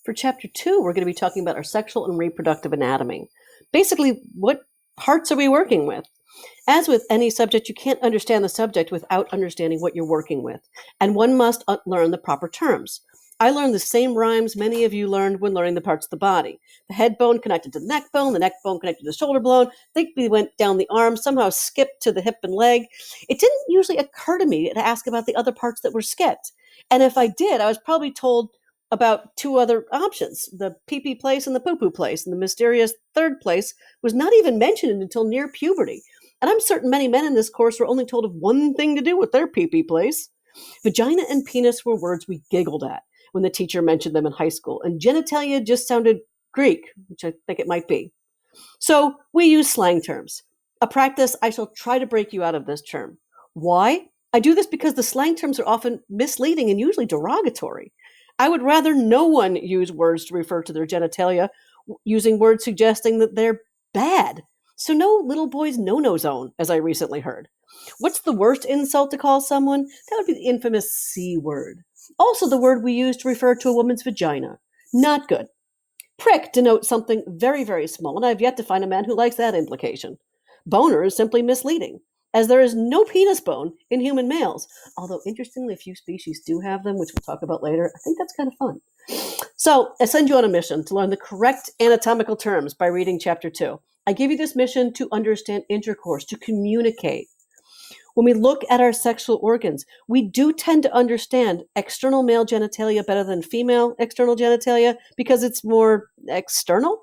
For Chapter 2, we're going to be talking about our sexual and reproductive anatomy. Basically, what parts are we working with? As with any subject, you can't understand the subject without understanding what you're working with, and one must learn the proper terms. I learned the same rhymes many of you learned when learning the parts of the body. The head bone connected to the neck bone connected to the shoulder bone. Think we went down the arm, somehow skipped to the hip and leg. It didn't usually occur to me to ask about the other parts that were skipped. And if I did, I was probably told about two other options, the pee-pee place and the poo-poo place. And the mysterious third place was not even mentioned until near puberty. And I'm certain many men in this course were only told of one thing to do with their pee-pee place. Vagina and penis were words we giggled at when the teacher mentioned them in high school, and genitalia just sounded Greek, which I think it might be. So we use slang terms. A practice, I shall try to break you out of this term. Why? I do this because the slang terms are often misleading and usually derogatory. I would rather no one use words to refer to their genitalia using words suggesting that they're bad. So no little boy's no-no zone, as I recently heard. What's the worst insult to call someone? That would be the infamous C word. Also the word we use to refer to a woman's vagina. Not good. Prick denotes something very, very small, and I've yet to find a man who likes that implication. Boner is simply misleading, as there is no penis bone in human males, although interestingly a few species do have them, which we'll talk about later. I think that's kind of fun. So I send you on a mission to learn the correct anatomical terms by reading Chapter 2. I give you this mission to understand intercourse, to communicate. When we look at our sexual organs, we do tend to understand external male genitalia better than female external genitalia because it's more external.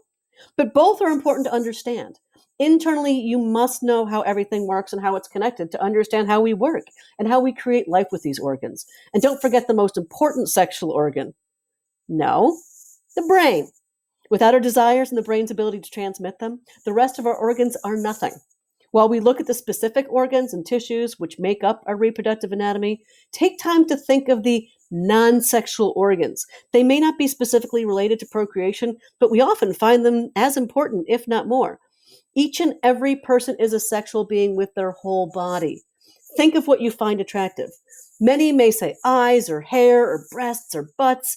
But both are important to understand. Internally, you must know how everything works and how it's connected to understand how we work and how we create life with these organs. And don't forget the most important sexual organ. No, the brain. Without our desires and the brain's ability to transmit them, the rest of our organs are nothing. While we look at the specific organs and tissues which make up our reproductive anatomy, take time to think of the non-sexual organs. They may not be specifically related to procreation, but we often find them as important, if not more. Each and every person is a sexual being with their whole body. Think of what you find attractive. Many may say eyes or hair or breasts or butts.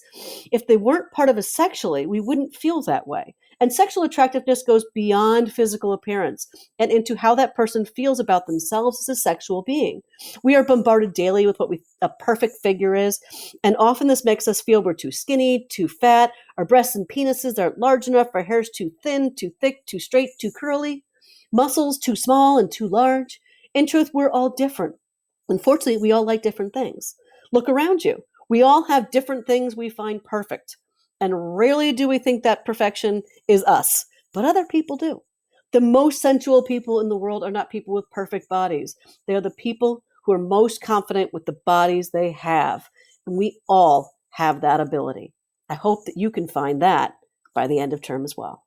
If they weren't part of us sexually, we wouldn't feel that way. And sexual attractiveness goes beyond physical appearance and into how that person feels about themselves as a sexual being. We are bombarded daily with what a perfect figure is, and often this makes us feel we're too skinny, too fat, our breasts and penises aren't large enough, our hair's too thin, too thick, too straight, too curly, muscles too small and too large. In truth, we're all different. Unfortunately, we all like different things. Look around you. We all have different things we find perfect. And rarely do we think that perfection is us, but other people do. The most sensual people in the world are not people with perfect bodies. They are the people who are most confident with the bodies they have. And we all have that ability. I hope that you can find that by the end of term as well.